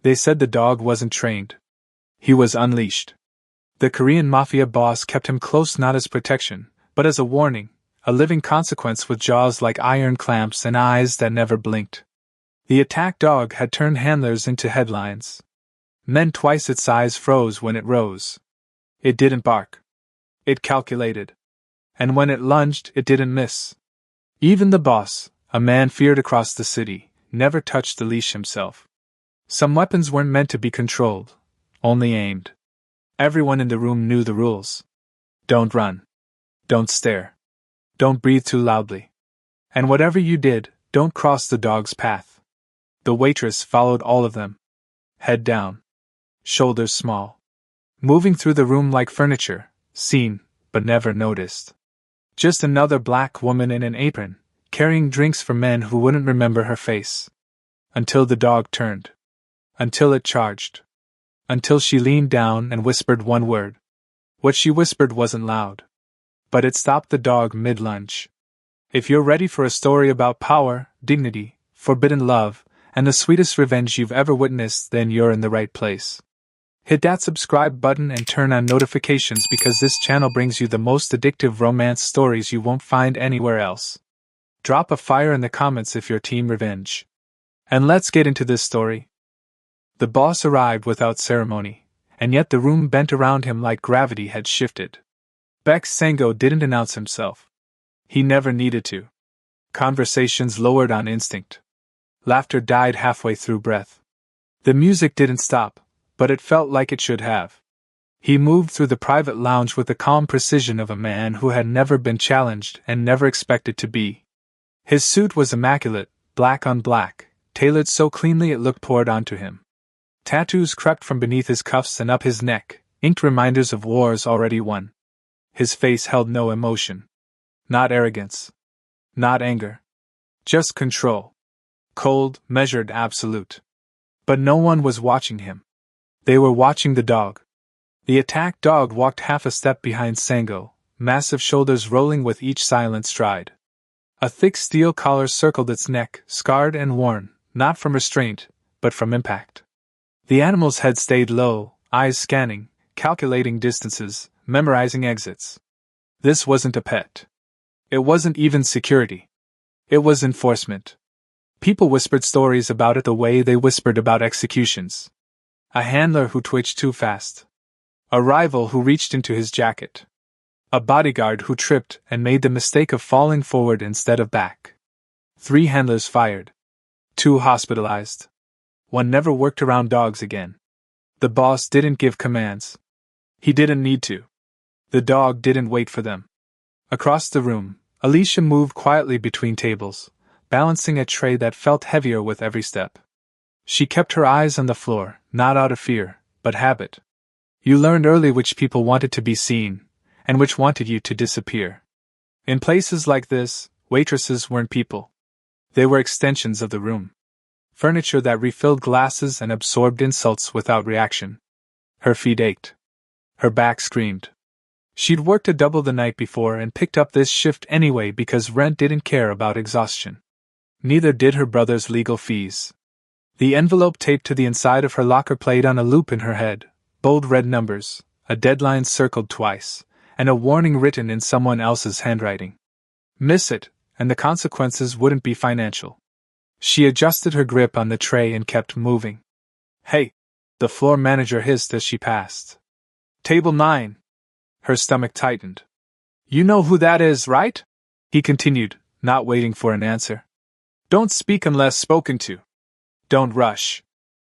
They said the dog wasn't trained. He was unleashed. The Korean Mafia boss kept him close not as protection, but as a warning, a living consequence with jaws like iron clamps and eyes that never blinked. The attack dog had turned handlers into headlines. Men twice its size froze when it rose. It didn't bark. It calculated. And when it lunged, it didn't miss. Even the boss, a man feared across the city, never touched the leash himself. Some weapons weren't meant to be controlled, only aimed. Everyone in the room knew the rules. Don't run. Don't stare. Don't breathe too loudly. And whatever you did, don't cross the dog's path. The waitress followed all of them. Head down. Shoulders small. Moving through the room like furniture, seen, but never noticed. Just another black woman in an apron, carrying drinks for men who wouldn't remember her face. Until the dog turned. Until it charged. Until she leaned down and whispered one word. What she whispered wasn't loud. But it stopped the dog mid-lunge. If you're ready for a story about power, dignity, forbidden love, and the sweetest revenge you've ever witnessed, then you're in the right place. Hit that subscribe button and turn on notifications because this channel brings you the most addictive romance stories you won't find anywhere else. Drop a fire in the comments if you're team revenge. And let's get into this story. The boss arrived without ceremony, and yet the room bent around him like gravity had shifted. Baek Sang-go didn't announce himself. He never needed to. Conversations lowered on instinct. Laughter died halfway through breath. The music didn't stop, but it felt like it should have. He moved through the private lounge with the calm precision of a man who had never been challenged and never expected to be. His suit was immaculate, black on black, tailored so cleanly it looked poured onto him. Tattoos crept from beneath his cuffs and up his neck, inked reminders of wars already won. His face held no emotion. Not arrogance. Not anger. Just control. Cold, measured, absolute. But no one was watching him. They were watching the dog. The attack dog walked half a step behind Sang-go, massive shoulders rolling with each silent stride. A thick steel collar circled its neck, scarred and worn, not from restraint, but from impact. The animal's head stayed low, eyes scanning, calculating distances, memorizing exits. This wasn't a pet. It wasn't even security. It was enforcement. People whispered stories about it the way they whispered about executions. A handler who twitched too fast. A rival who reached into his jacket. A bodyguard who tripped and made the mistake of falling forward instead of back. 3 handlers fired. 2 hospitalized. 1 never worked around dogs again. The boss didn't give commands. He didn't need to. The dog didn't wait for them. Across the room, Alicia moved quietly between tables, balancing a tray that felt heavier with every step. She kept her eyes on the floor, not out of fear, but habit. You learned early which people wanted to be seen, and which wanted you to disappear. In places like this, waitresses weren't people. They were extensions of the room. Furniture that refilled glasses and absorbed insults without reaction. Her feet ached. Her back screamed. She'd worked a double the night before and picked up this shift anyway because rent didn't care about exhaustion. Neither did her brother's legal fees. The envelope taped to the inside of her locker played on a loop in her head, bold red numbers, a deadline circled twice, and a warning written in someone else's handwriting. Miss it, and the consequences wouldn't be financial. She adjusted her grip on the tray and kept moving. "Hey!" the floor manager hissed as she passed. "Table 9. Her stomach tightened. "You know who that is, right?" he continued, not waiting for an answer. "Don't speak unless spoken to. Don't rush.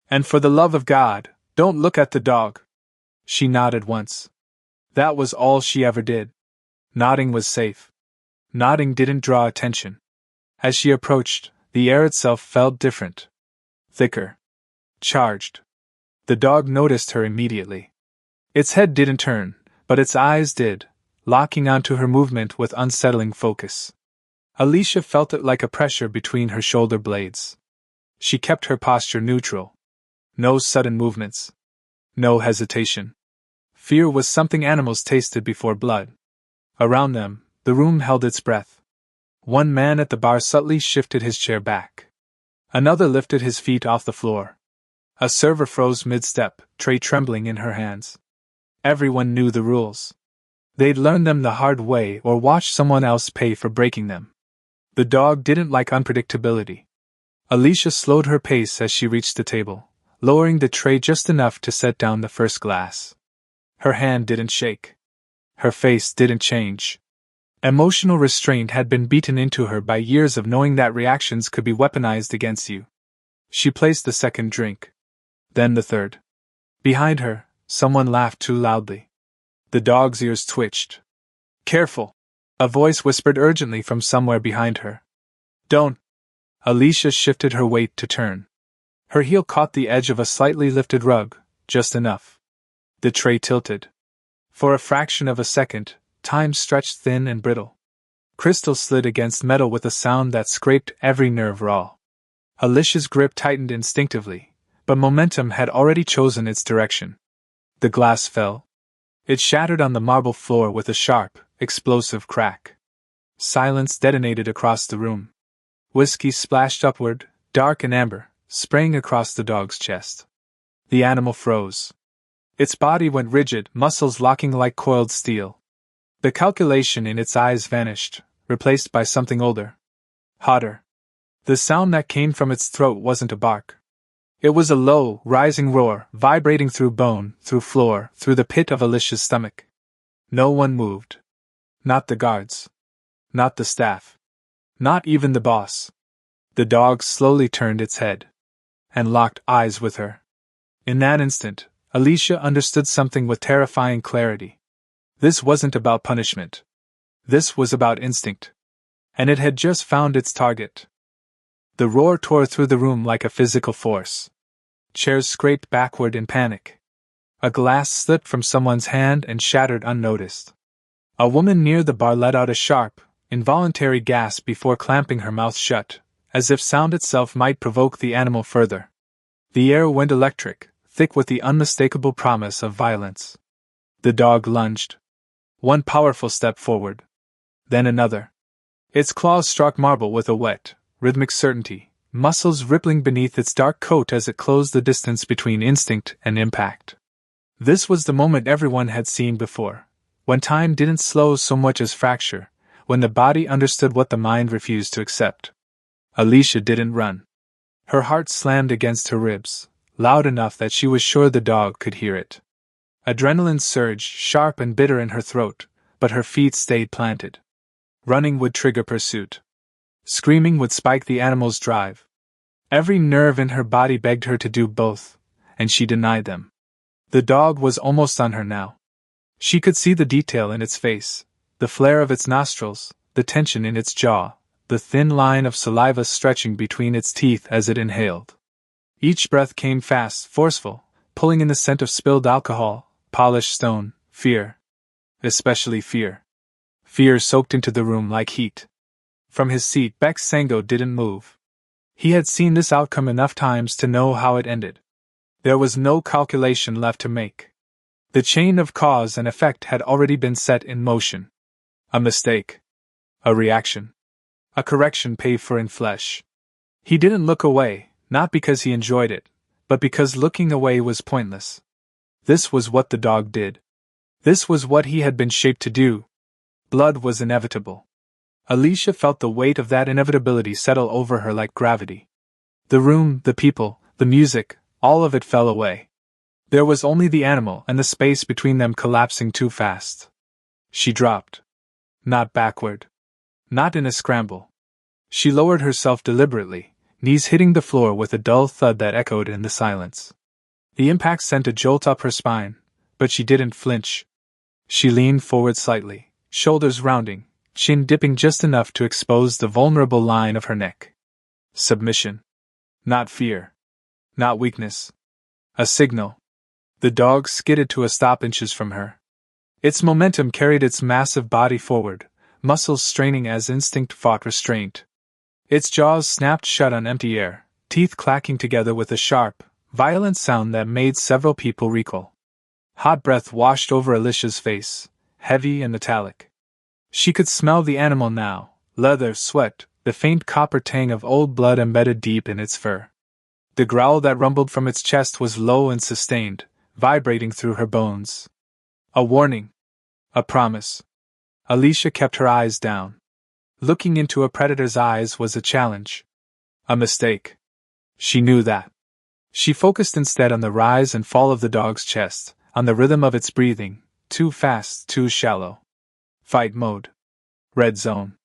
And for the love of God, don't look at the dog." She nodded once. That was all she ever did. Nodding was safe. Nodding didn't draw attention. As she approached, the air itself felt different. Thicker. Charged. The dog noticed her immediately. Its head didn't turn, but its eyes did, locking onto her movement with unsettling focus. Alicia felt it like a pressure between her shoulder blades. She kept her posture neutral. No sudden movements. No hesitation. Fear was something animals tasted before blood. Around them, the room held its breath. One man at the bar subtly shifted his chair back. Another lifted his feet off the floor. A server froze mid-step, tray trembling in her hands. Everyone knew the rules. They'd learned them the hard way or watched someone else pay for breaking them. The dog didn't like unpredictability. Alicia slowed her pace as she reached the table, lowering the tray just enough to set down the first glass. Her hand didn't shake. Her face didn't change. Emotional restraint had been beaten into her by years of knowing that reactions could be weaponized against you. She placed the second drink. Then the third. Behind her, someone laughed too loudly. The dog's ears twitched. "Careful!" A voice whispered urgently from somewhere behind her. "Don't!" Alicia shifted her weight to turn. Her heel caught the edge of a slightly lifted rug, just enough. The tray tilted. For a fraction of a second, time stretched thin and brittle. Crystal slid against metal with a sound that scraped every nerve raw. Alicia's grip tightened instinctively, but momentum had already chosen its direction. The glass fell. It shattered on the marble floor with a sharp, explosive crack. Silence detonated across the room. Whiskey splashed upward, dark and amber, spraying across the dog's chest. The animal froze. Its body went rigid, muscles locking like coiled steel. The calculation in its eyes vanished, replaced by something older. Hotter. The sound that came from its throat wasn't a bark. It was a low, rising roar, vibrating through bone, through floor, through the pit of Alicia's stomach. No one moved. Not the guards. Not the staff. Not even the boss. The dog slowly turned its head and locked eyes with her. In that instant, Alicia understood something with terrifying clarity. This wasn't about punishment. This was about instinct. And it had just found its target. The roar tore through the room like a physical force. Chairs scraped backward in panic. A glass slipped from someone's hand and shattered unnoticed. A woman near the bar let out a sharp, involuntary gasp before clamping her mouth shut, as if sound itself might provoke the animal further. The air went electric, thick with the unmistakable promise of violence. The dog lunged. One powerful step forward. Then another. Its claws struck marble with a wet, rhythmic certainty, muscles rippling beneath its dark coat as it closed the distance between instinct and impact. This was the moment everyone had seen before, when time didn't slow so much as fracture, when the body understood what the mind refused to accept. Alicia didn't run. Her heart slammed against her ribs, loud enough that she was sure the dog could hear it. Adrenaline surged, sharp and bitter in her throat, but her feet stayed planted. Running would trigger pursuit. Screaming would spike the animal's drive. Every nerve in her body begged her to do both, and she denied them. The dog was almost on her now. She could see the detail in its face, the flare of its nostrils, the tension in its jaw, the thin line of saliva stretching between its teeth as it inhaled. Each breath came fast, forceful, pulling in the scent of spilled alcohol, polished stone, fear. Especially fear. Fear soaked into the room like heat. From his seat, Bex Sango didn't move. He had seen this outcome enough times to know how it ended. There was no calculation left to make. The chain of cause and effect had already been set in motion. A mistake. A reaction. A correction paid for in flesh. He didn't look away, not because he enjoyed it, but because looking away was pointless. This was what the dog did. This was what he had been shaped to do. Blood was inevitable. Alicia felt the weight of that inevitability settle over her like gravity. The room, the people, the music, all of it fell away. There was only the animal and the space between them collapsing too fast. She dropped. Not backward. Not in a scramble. She lowered herself deliberately, knees hitting the floor with a dull thud that echoed in the silence. The impact sent a jolt up her spine, but she didn't flinch. She leaned forward slightly, shoulders rounding, chin dipping just enough to expose the vulnerable line of her neck. Submission. Not fear. Not weakness. A signal. The dog skidded to a stop inches from her. Its momentum carried its massive body forward, muscles straining as instinct fought restraint. Its jaws snapped shut on empty air, teeth clacking together with a sharp, violent sound that made several people recoil. Hot breath washed over Alicia's face, heavy and metallic. She could smell the animal now, leather, sweat, the faint copper tang of old blood embedded deep in its fur. The growl that rumbled from its chest was low and sustained, vibrating through her bones. A warning. A promise. Alicia kept her eyes down. Looking into a predator's eyes was a challenge. A mistake. She knew that. She focused instead on the rise and fall of the dog's chest, on the rhythm of its breathing, too fast, too shallow. Fight mode. Red zone.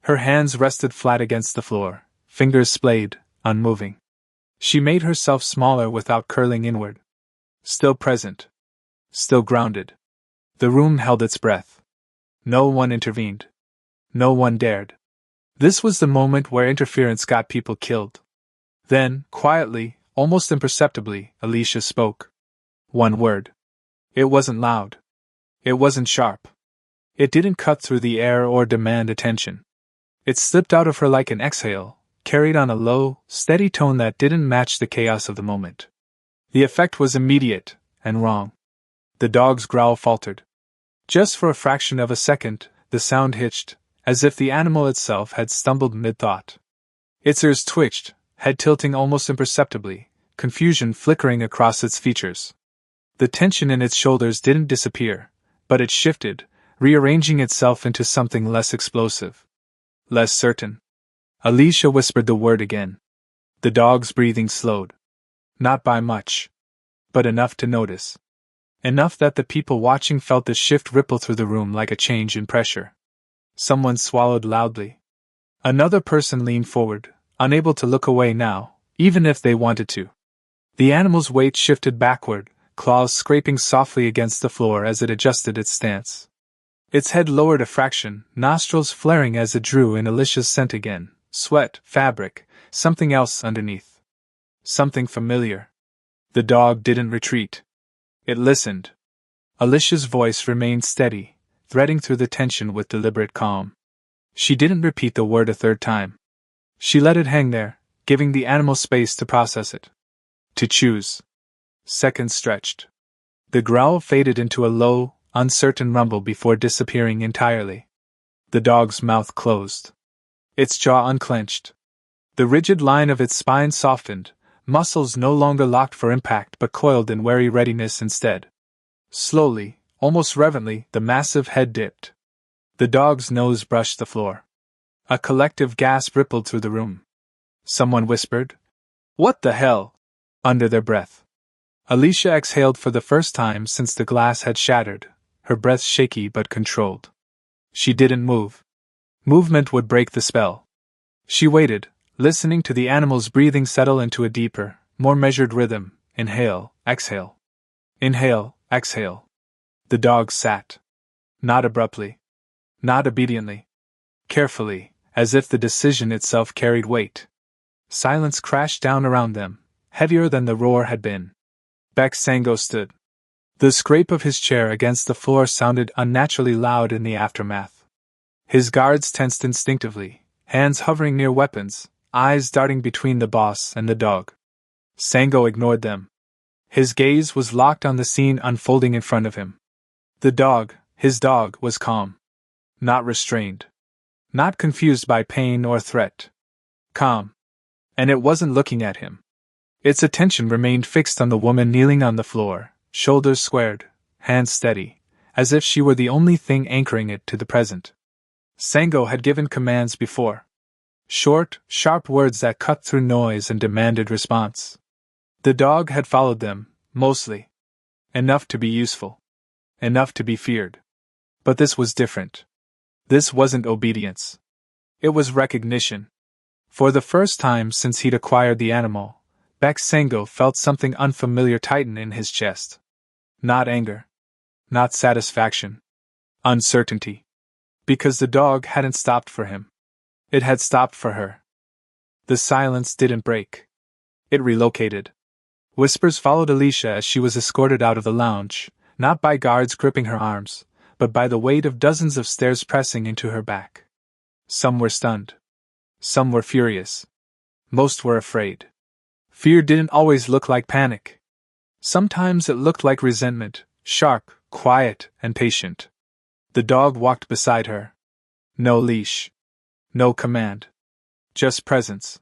Her hands rested flat against the floor, fingers splayed, unmoving. She made herself smaller without curling inward. Still present. Still grounded. The room held its breath. No one intervened. No one dared. This was the moment where interference got people killed. Then, quietly, almost imperceptibly, Alicia spoke. One word. It wasn't loud. It wasn't sharp. It didn't cut through the air or demand attention. It slipped out of her like an exhale, carried on a low, steady tone that didn't match the chaos of the moment. The effect was immediate, and wrong. The dog's growl faltered. Just for a fraction of a second, the sound hitched, as if the animal itself had stumbled mid-thought. Its ears twitched, head tilting almost imperceptibly, confusion flickering across its features. The tension in its shoulders didn't disappear, but it shifted, rearranging itself into something less explosive. Less certain. Alicia whispered the word again. The dog's breathing slowed. Not by much. But enough to notice. Enough that the people watching felt the shift ripple through the room like a change in pressure. Someone swallowed loudly. Another person leaned forward, unable to look away now, even if they wanted to. The animal's weight shifted backward, claws scraping softly against the floor as it adjusted its stance. Its head lowered a fraction, nostrils flaring as it drew in Alicia's scent again. Sweat, fabric, something else underneath. Something familiar. The dog didn't retreat. It listened. Alicia's voice remained steady, threading through the tension with deliberate calm. She didn't repeat the word a third time. She let it hang there, giving the animal space to process it. To choose. Seconds stretched. The growl faded into a low, uncertain rumble before disappearing entirely. The dog's mouth closed. Its jaw unclenched. The rigid line of its spine softened, muscles no longer locked for impact but coiled in wary readiness instead. Slowly, almost reverently, the massive head dipped. The dog's nose brushed the floor. A collective gasp rippled through the room. Someone whispered, "What the hell?" under their breath. Alicia exhaled for the first time since the glass had shattered, her breath shaky but controlled. She didn't move. Movement would break the spell. She waited, listening to the animal's breathing settle into a deeper, more measured rhythm. Inhale, exhale. Inhale, exhale. The dog sat. Not abruptly. Not obediently. Carefully, as if the decision itself carried weight. Silence crashed down around them, heavier than the roar had been. Sango stood. The scrape of his chair against the floor sounded unnaturally loud in the aftermath. His guards tensed instinctively, hands hovering near weapons, eyes darting between the boss and the dog. Sango ignored them. His gaze was locked on the scene unfolding in front of him. The dog, his dog, was calm. Not restrained. Not confused by pain or threat. Calm. And it wasn't looking at him. Its attention remained fixed on the woman kneeling on the floor, shoulders squared, hands steady, as if she were the only thing anchoring it to the present. Sango had given commands before. Short, sharp words that cut through noise and demanded response. The dog had followed them, mostly. Enough to be useful. Enough to be feared. But this was different. This wasn't obedience. It was recognition. For the first time since he'd acquired the animal, Sango felt something unfamiliar tighten in his chest. Not anger. Not satisfaction. Uncertainty. Because the dog hadn't stopped for him. It had stopped for her. The silence didn't break. It relocated. Whispers followed Alicia as she was escorted out of the lounge, not by guards gripping her arms, but by the weight of dozens of stares pressing into her back. Some were stunned. Some were furious. Most were afraid. Fear didn't always look like panic. Sometimes it looked like resentment, sharp, quiet, and patient. The dog walked beside her. No leash. No command. Just presence.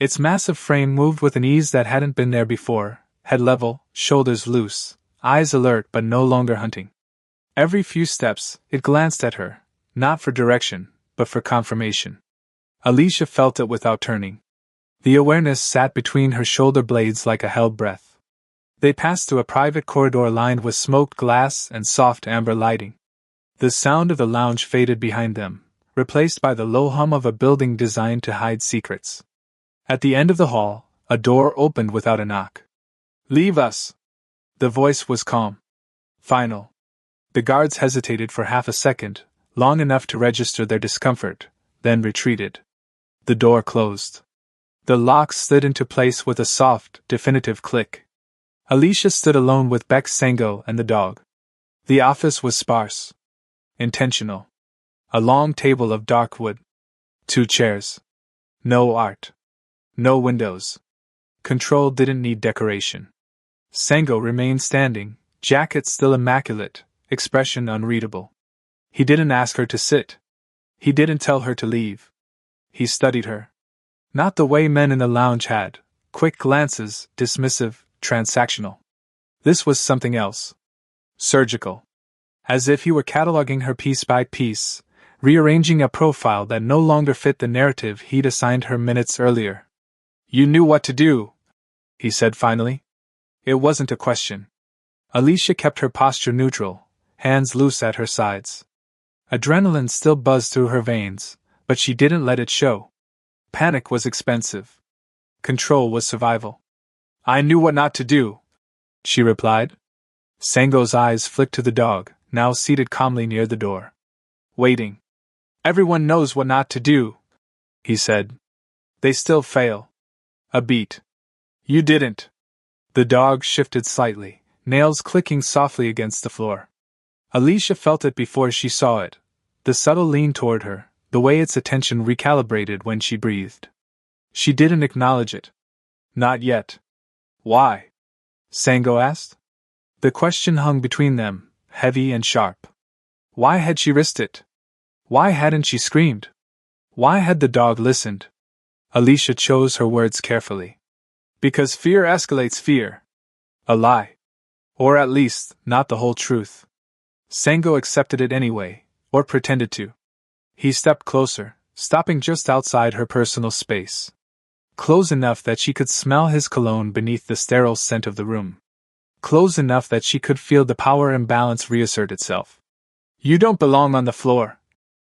Its massive frame moved with an ease that hadn't been there before, head level, shoulders loose, eyes alert but no longer hunting. Every few steps, it glanced at her, not for direction, but for confirmation. Alicia felt it without turning. The awareness sat between her shoulder blades like a held breath. They passed through a private corridor lined with smoked glass and soft amber lighting. The sound of the lounge faded behind them, replaced by the low hum of a building designed to hide secrets. At the end of the hall, a door opened without a knock. "Leave us!" The voice was calm. Final. The guards hesitated for half a second, long enough to register their discomfort, then retreated. The door closed. The lock slid into place with a soft, definitive click. Alicia stood alone with Beck Sango and the dog. The office was sparse. Intentional. A long table of dark wood. 2 chairs. No art. No windows. Control didn't need decoration. Sango remained standing, jacket still immaculate, expression unreadable. He didn't ask her to sit. He didn't tell her to leave. He studied her. Not the way men in the lounge had, quick glances, dismissive, transactional. This was something else. Surgical. As if he were cataloging her piece by piece, rearranging a profile that no longer fit the narrative he'd assigned her minutes earlier. "You knew what to do," he said finally. It wasn't a question. Alicia kept her posture neutral, hands loose at her sides. Adrenaline still buzzed through her veins, but she didn't let it show. Panic was expensive. Control was survival. "I knew what not to do," she replied. Sango's eyes flicked to the dog, now seated calmly near the door. Waiting. "Everyone knows what not to do," he said. "They still fail." A beat. "You didn't." The dog shifted slightly, nails clicking softly against the floor. Alicia felt it before she saw it, the subtle lean toward her, the way its attention recalibrated when she breathed. She didn't acknowledge it. Not yet. "Why?" Sango asked. The question hung between them, heavy and sharp. Why had she risked it? Why hadn't she screamed? Why had the dog listened? Alicia chose her words carefully. "Because fear escalates fear." A lie. Or at least, not the whole truth. Sango accepted it anyway, or pretended to. He stepped closer, stopping just outside her personal space. Close enough that she could smell his cologne beneath the sterile scent of the room. Close enough that she could feel the power imbalance reassert itself. "You don't belong on the floor,"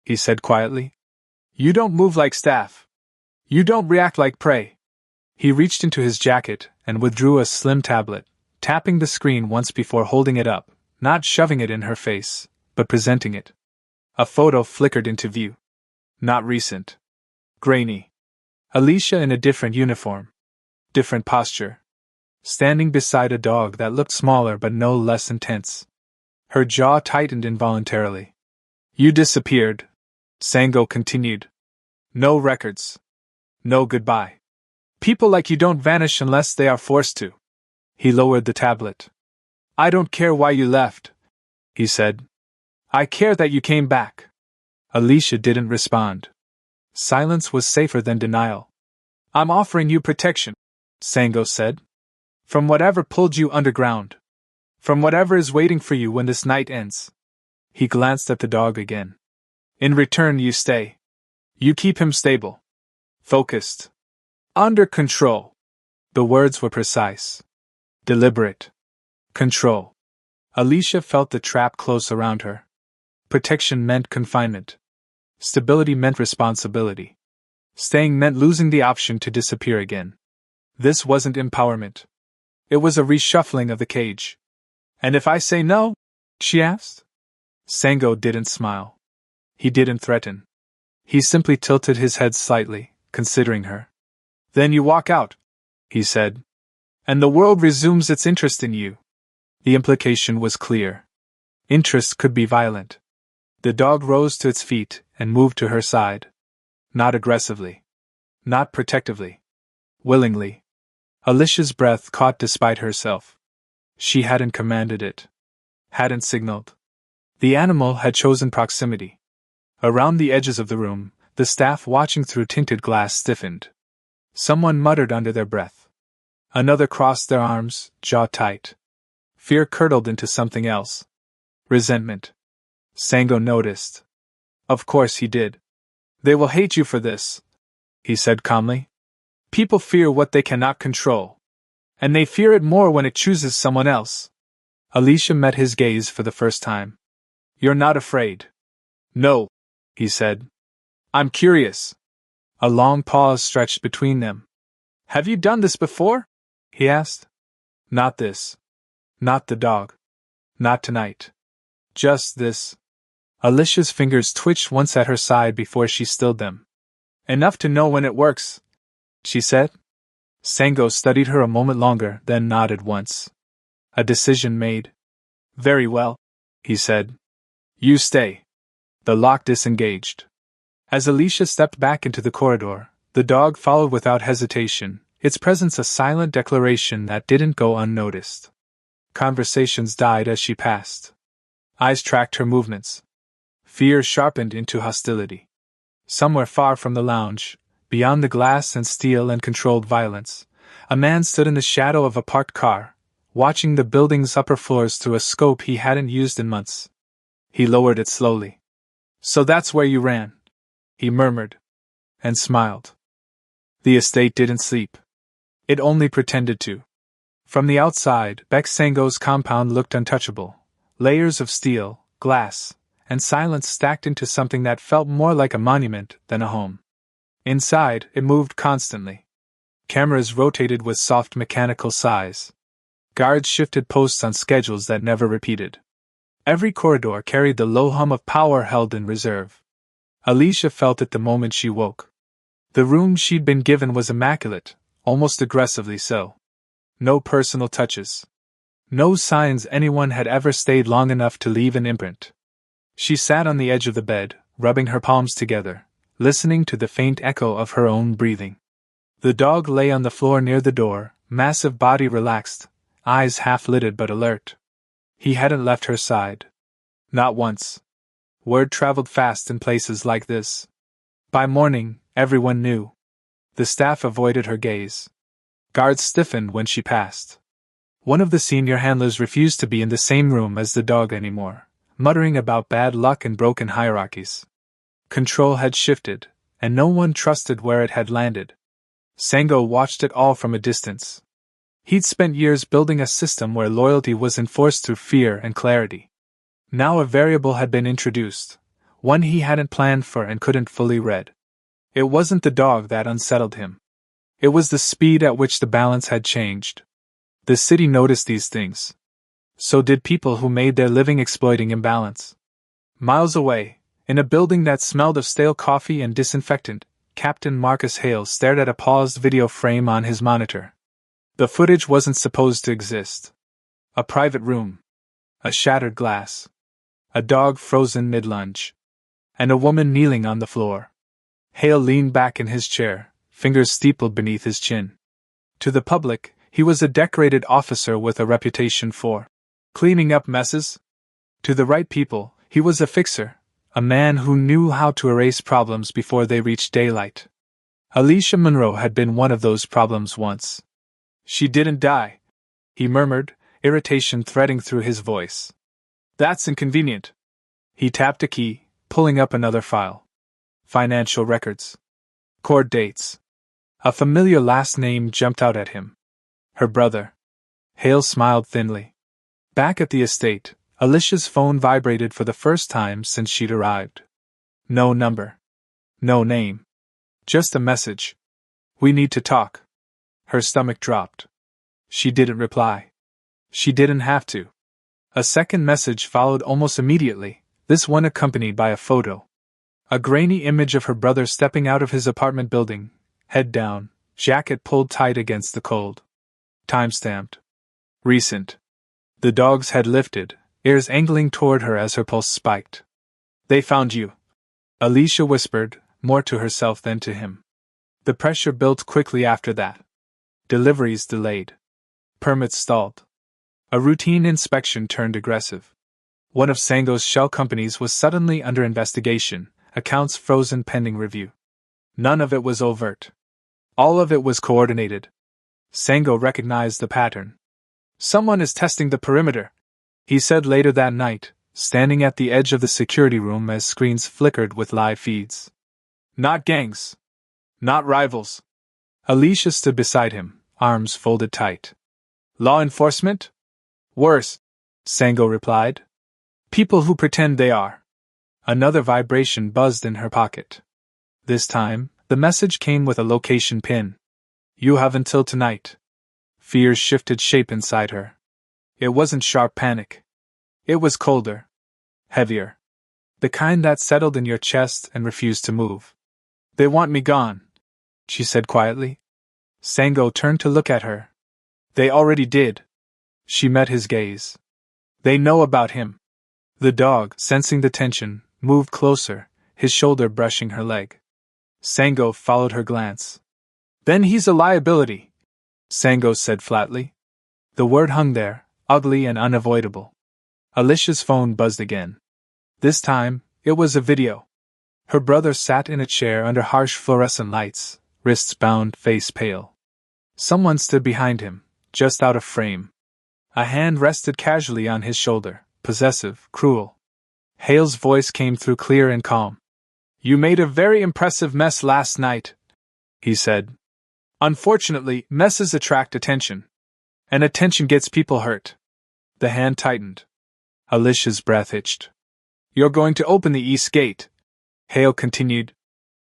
he said quietly. "You don't move like staff. You don't react like prey." He reached into his jacket and withdrew a slim tablet, tapping the screen once before holding it up, not shoving it in her face, but presenting it. A photo flickered into view. Not recent. Grainy. Alicia in a different uniform. Different posture. Standing beside a dog that looked smaller but no less intense. Her jaw tightened involuntarily. "You disappeared," Sango continued. "No records. No goodbye. People like you don't vanish unless they are forced to." He lowered the tablet. "I don't care why you left," he said. "I care that you came back." Alicia didn't respond. Silence was safer than denial. "I'm offering you protection," Sango said. "From whatever pulled you underground. From whatever is waiting for you when this night ends." He glanced at the dog again. "In return, you stay. You keep him stable. Focused. Under control." The words were precise. Deliberate. Control. Alicia felt the trap close around her. Protection meant confinement. Stability meant responsibility. Staying meant losing the option to disappear again. This wasn't empowerment. It was a reshuffling of the cage. "And if I say no?" she asked. Sango didn't smile. He didn't threaten. He simply tilted his head slightly, considering her. "Then you walk out," he said. "And the world resumes its interest in you." The implication was clear. Interest could be violent. The dog rose to its feet and moved to her side. Not aggressively. Not protectively. Willingly. Alicia's breath caught despite herself. She hadn't commanded it. Hadn't signaled. The animal had chosen proximity. Around the edges of the room, the staff watching through tinted glass stiffened. Someone muttered under their breath. Another crossed their arms, jaw tight. Fear curdled into something else. Resentment. Sango noticed. Of course he did. They will hate you for this, he said calmly. People fear what they cannot control. And they fear it more when it chooses someone else. Alicia met his gaze for the first time. You're not afraid. No, he said. I'm curious. A long pause stretched between them. Have you done this before? He asked. Not this. Not the dog. Not tonight. Just this. Alicia's fingers twitched once at her side before she stilled them. Enough to know when it works, she said. Sango studied her a moment longer, then nodded once. A decision made. Very well, he said. You stay. The lock disengaged. As Alicia stepped back into the corridor, the dog followed without hesitation, its presence a silent declaration that didn't go unnoticed. Conversations died as she passed. Eyes tracked her movements. Fear sharpened into hostility. Somewhere far from the lounge, beyond the glass and steel and controlled violence, a man stood in the shadow of a parked car, watching the building's upper floors through a scope he hadn't used in months. He lowered it slowly. So that's where you ran, he murmured, and smiled. The estate didn't sleep. It only pretended to. From the outside, Sango's compound looked untouchable. Layers of steel, glass, and silence stacked into something that felt more like a monument than a home. Inside, it moved constantly. Cameras rotated with soft mechanical sighs. Guards shifted posts on schedules that never repeated. Every corridor carried the low hum of power held in reserve. Alicia felt it the moment she woke. The room she'd been given was immaculate, almost aggressively so. No personal touches. No signs anyone had ever stayed long enough to leave an imprint. She sat on the edge of the bed, rubbing her palms together, listening to the faint echo of her own breathing. The dog lay on the floor near the door, massive body relaxed, eyes half-lidded but alert. He hadn't left her side. Not once. Word traveled fast in places like this. By morning, everyone knew. The staff avoided her gaze. Guards stiffened when she passed. One of the senior handlers refused to be in the same room as the dog anymore, muttering about bad luck and broken hierarchies. Control had shifted, and no one trusted where it had landed. Sango watched it all from a distance. He'd spent years building a system where loyalty was enforced through fear and clarity. Now a variable had been introduced, one he hadn't planned for and couldn't fully read. It wasn't the dog that unsettled him. It was the speed at which the balance had changed. The city noticed these things. So did people who made their living exploiting imbalance. Miles away, in a building that smelled of stale coffee and disinfectant, Captain Marcus Hale stared at a paused video frame on his monitor. The footage wasn't supposed to exist. A private room. A shattered glass. A dog frozen mid-lunge. And a woman kneeling on the floor. Hale leaned back in his chair, fingers steepled beneath his chin. To the public, he was a decorated officer with a reputation for cleaning up messes. To the right people, he was a fixer, a man who knew how to erase problems before they reached daylight. Alicia Munro had been one of those problems once. She didn't die, he murmured, irritation threading through his voice. That's inconvenient. He tapped a key, pulling up another file. Financial records. Court dates. A familiar last name jumped out at him. Her brother. Hale smiled thinly. Back at the estate, Alicia's phone vibrated for the first time since she'd arrived. No number. No name. Just a message. We need to talk. Her stomach dropped. She didn't reply. She didn't have to. A second message followed almost immediately, this one accompanied by a photo. A grainy image of her brother stepping out of his apartment building, head down, jacket pulled tight against the cold. Time-stamped. Recent. The dog's head lifted, ears angling toward her as her pulse spiked. They found you, Alicia whispered, more to herself than to him. The pressure built quickly after that. Deliveries delayed. Permits stalled. A routine inspection turned aggressive. One of Sango's shell companies was suddenly under investigation, accounts frozen pending review. None of it was overt. All of it was coordinated. Sango recognized the pattern. Someone is testing the perimeter, he said later that night, standing at the edge of the security room as screens flickered with live feeds. Not gangs. Not rivals. Alicia stood beside him, arms folded tight. Law enforcement? Worse, Sango replied. People who pretend they are. Another vibration buzzed in her pocket. This time, the message came with a location pin. You have until tonight. Fear shifted shape inside her. It wasn't sharp panic. It was colder. Heavier. The kind that settled in your chest and refused to move. They want me gone, she said quietly. Sango turned to look at her. They already did. She met his gaze. They know about him. The dog, sensing the tension, moved closer, his shoulder brushing her leg. Sango followed her glance. Then he's a liability, Sango said flatly. The word hung there, ugly and unavoidable. Alicia's phone buzzed again. This time, it was a video. Her brother sat in a chair under harsh fluorescent lights, wrists bound, face pale. Someone stood behind him, just out of frame. A hand rested casually on his shoulder, possessive, cruel. Hale's voice came through clear and calm. You made a very impressive mess last night, he said. Unfortunately, messes attract attention. And attention gets people hurt. The hand tightened. Alicia's breath hitched. You're going to open the east gate, Hale continued.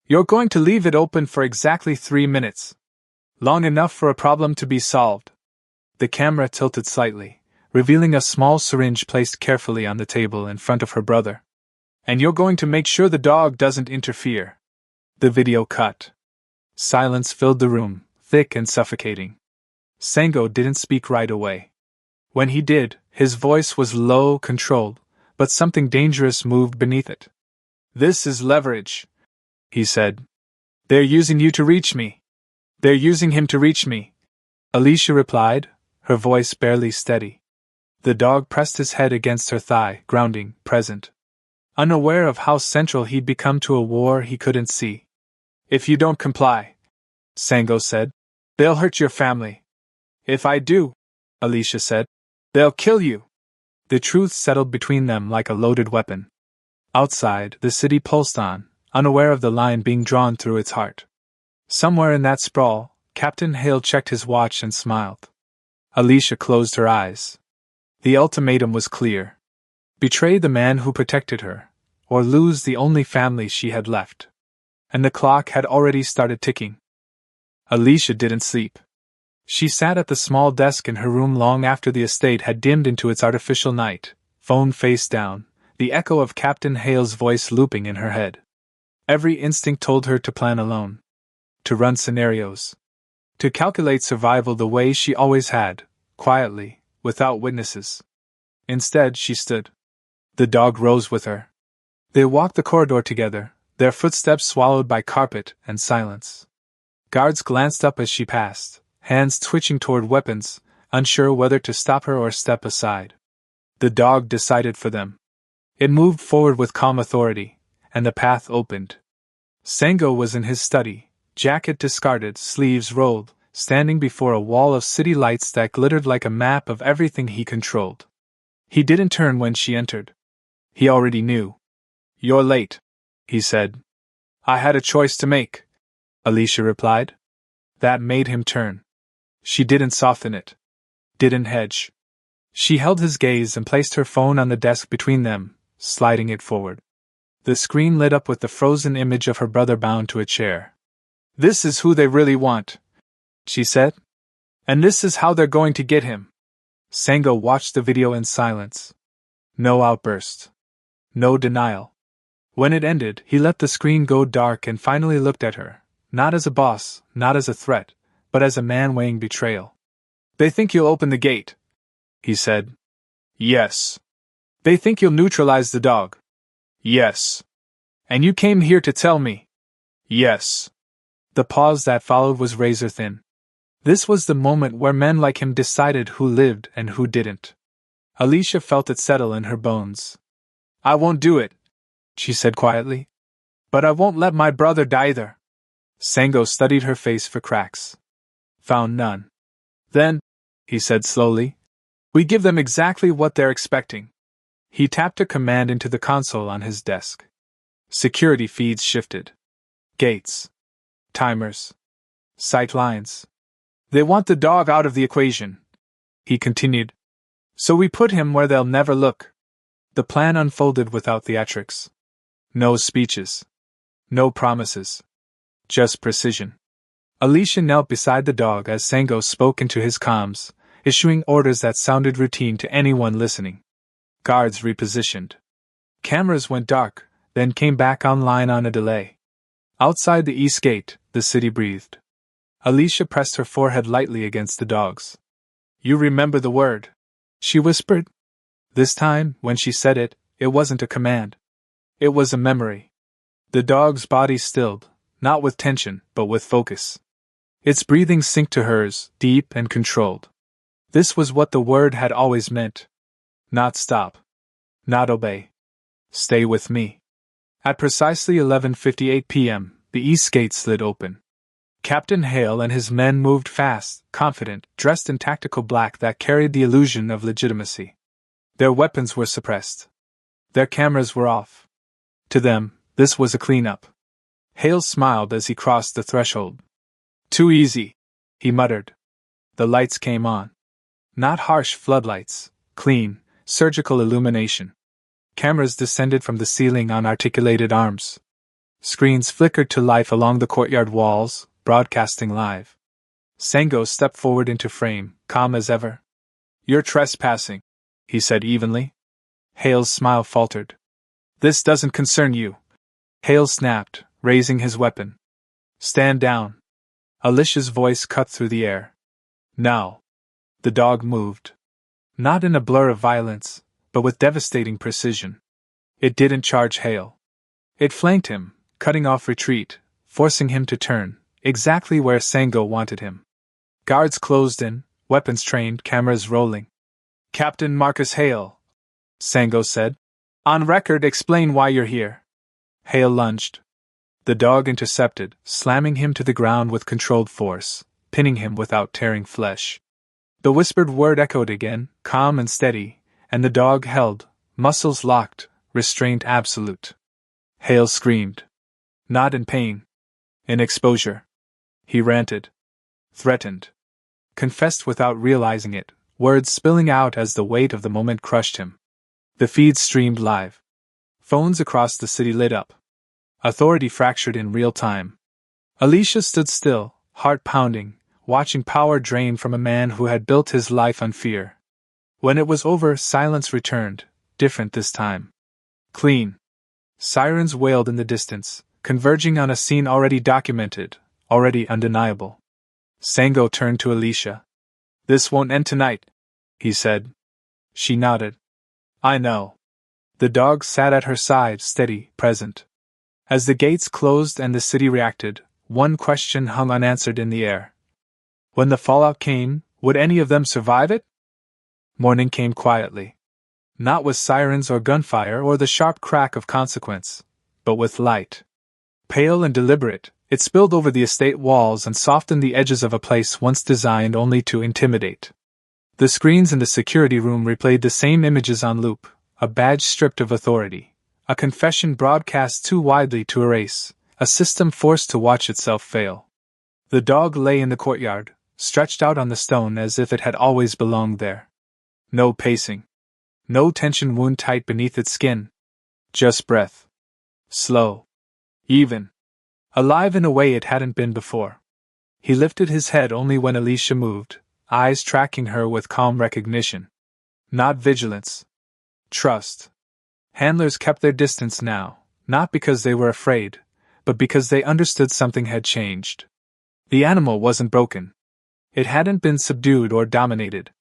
You're going to leave it open for exactly 3 minutes. Long enough for a problem to be solved. The camera tilted slightly, revealing a small syringe placed carefully on the table in front of her brother. And you're going to make sure the dog doesn't interfere. The video cut. Silence filled the room, thick and suffocating. Sango didn't speak right away. When he did, his voice was low, controlled, but something dangerous moved beneath it. This is leverage, he said. They're using you to reach me. They're using him to reach me, Alicia replied, her voice barely steady. The dog pressed his head against her thigh, grounding, present. Unaware of how central he'd become to a war he couldn't see. If you don't comply, Sango said, they'll hurt your family. If I do, Alicia said, they'll kill you. The truth settled between them like a loaded weapon. Outside, the city pulsed on, unaware of the line being drawn through its heart. Somewhere in that sprawl, Captain Hale checked his watch and smiled. Alicia closed her eyes. The ultimatum was clear. Betray the man who protected her, or lose the only family she had left. And the clock had already started ticking. Alicia didn't sleep. She sat at the small desk in her room long after the estate had dimmed into its artificial night, phone face down, the echo of Captain Hale's voice looping in her head. Every instinct told her to plan alone. To run scenarios. To calculate survival the way she always had, quietly, without witnesses. Instead, she stood. The dog rose with her. They walked the corridor together, their footsteps swallowed by carpet and silence. Guards glanced up as she passed, hands twitching toward weapons, unsure whether to stop her or step aside. The dog decided for them. It moved forward with calm authority, and the path opened. Sango was in his study, jacket discarded, sleeves rolled, standing before a wall of city lights that glittered like a map of everything he controlled. He didn't turn when she entered. He already knew. You're late, he said. I had a choice to make, Alicia replied. That made him turn. She didn't soften it. Didn't hedge. She held his gaze and placed her phone on the desk between them, sliding it forward. The screen lit up with the frozen image of her brother bound to a chair. This is who they really want, she said. And this is how they're going to get him. Sango watched the video in silence. No outburst. No denial. When it ended, he let the screen go dark and finally looked at her, not as a boss, not as a threat, but as a man weighing betrayal. They think you'll open the gate, he said. Yes. They think you'll neutralize the dog. Yes. And you came here to tell me. Yes. The pause that followed was razor thin. This was the moment where men like him decided who lived and who didn't. Alicia felt it settle in her bones. I won't do it, she said quietly. But I won't let my brother die either. Sango studied her face for cracks. Found none. Then, he said slowly, we give them exactly what they're expecting. He tapped a command into the console on his desk. Security feeds shifted. Gates. Timers. Sight lines. They want the dog out of the equation, he continued. So we put him where they'll never look. The plan unfolded without theatrics. No speeches. No promises. Just precision. Alicia knelt beside the dog as Sango spoke into his comms, issuing orders that sounded routine to anyone listening. Guards repositioned. Cameras went dark, then came back online on a delay. Outside the east gate, the city breathed. Alicia pressed her forehead lightly against the dog's. You remember the word, she whispered. This time, when she said it, it wasn't a command. It was a memory. The dog's body stilled, not with tension, but with focus. Its breathing synced to hers, deep and controlled. This was what the word had always meant. Not stop. Not obey. Stay with me. At precisely 11:58 p.m., the east gate slid open. Captain Hale and his men moved fast, confident, dressed in tactical black that carried the illusion of legitimacy. Their weapons were suppressed. Their cameras were off. To them, this was a cleanup. Hale smiled as he crossed the threshold. Too easy, he muttered. The lights came on. Not harsh floodlights, clean, surgical illumination. Cameras descended from the ceiling on articulated arms. Screens flickered to life along the courtyard walls, broadcasting live. Sango stepped forward into frame, calm as ever. You're trespassing, he said evenly. Hale's smile faltered. This doesn't concern you. Hale snapped, raising his weapon. Stand down. Alicia's voice cut through the air. Now. The dog moved. Not in a blur of violence, but with devastating precision. It didn't charge Hale. It flanked him, cutting off retreat, forcing him to turn, exactly where Sango wanted him. Guards closed in, weapons trained, cameras rolling. Captain Marcus Hale, Sango said. On record, explain why you're here. Hale lunged. The dog intercepted, slamming him to the ground with controlled force, pinning him without tearing flesh. The whispered word echoed again, calm and steady, and the dog held, muscles locked, restraint absolute. Hale screamed. Not in pain. In exposure. He ranted. Threatened. Confessed without realizing it, words spilling out as the weight of the moment crushed him. The feed streamed live. Phones across the city lit up. Authority fractured in real time. Alicia stood still, heart pounding, watching power drain from a man who had built his life on fear. When it was over, silence returned, different this time. Clean. Sirens wailed in the distance, converging on a scene already documented, already undeniable. Sango turned to Alicia. This won't end tonight, he said. She nodded. I know. The dog sat at her side, steady, present. As the gates closed and the city reacted, one question hung unanswered in the air. When the fallout came, would any of them survive it? Morning came quietly. Not with sirens or gunfire or the sharp crack of consequence, but with light. Pale and deliberate, it spilled over the estate walls and softened the edges of a place once designed only to intimidate. The screens in the security room replayed the same images on loop, a badge stripped of authority, a confession broadcast too widely to erase, a system forced to watch itself fail. The dog lay in the courtyard, stretched out on the stone as if it had always belonged there. No pacing. No tension wound tight beneath its skin. Just breath. Slow. Even. Alive in a way it hadn't been before. He lifted his head only when Alicia moved, eyes tracking her with calm recognition. Not vigilance. Trust. Handlers kept their distance now, not because they were afraid, but because they understood something had changed. The animal wasn't broken. It hadn't been subdued or dominated.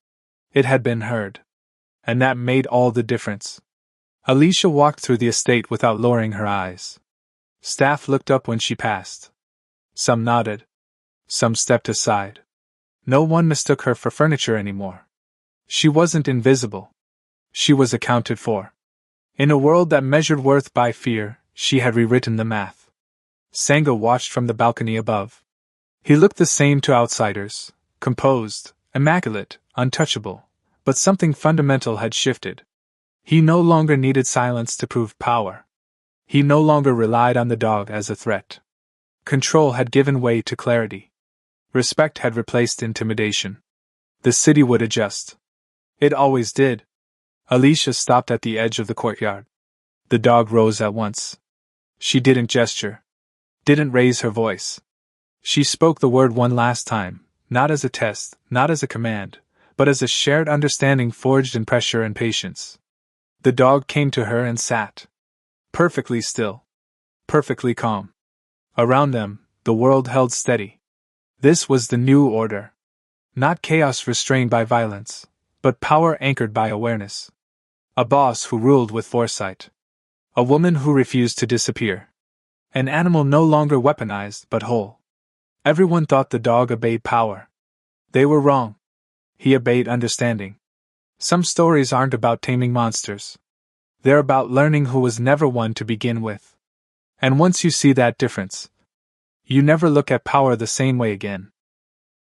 It had been heard. And that made all the difference. Alicia walked through the estate without lowering her eyes. Staff looked up when she passed. Some nodded. Some stepped aside. No one mistook her for furniture anymore. She wasn't invisible. She was accounted for. In a world that measured worth by fear, she had rewritten the math. Sangha watched from the balcony above. He looked the same to outsiders, composed, immaculate, untouchable, but something fundamental had shifted. He no longer needed silence to prove power. He no longer relied on the dog as a threat. Control had given way to clarity. Respect had replaced intimidation. The city would adjust. It always did. Alicia stopped at the edge of the courtyard. The dog rose at once. She didn't gesture. Didn't raise her voice. She spoke the word one last time, not as a test, not as a command, but as a shared understanding forged in pressure and patience. The dog came to her and sat. Perfectly still. Perfectly calm. Around them, the world held steady. This was the new order. Not chaos restrained by violence, but power anchored by awareness. A boss who ruled with foresight. A woman who refused to disappear. An animal no longer weaponized but whole. Everyone thought the dog obeyed power. They were wrong. He obeyed understanding. Some stories aren't about taming monsters. They're about learning who was never one to begin with. And once you see that difference, you never look at power the same way again.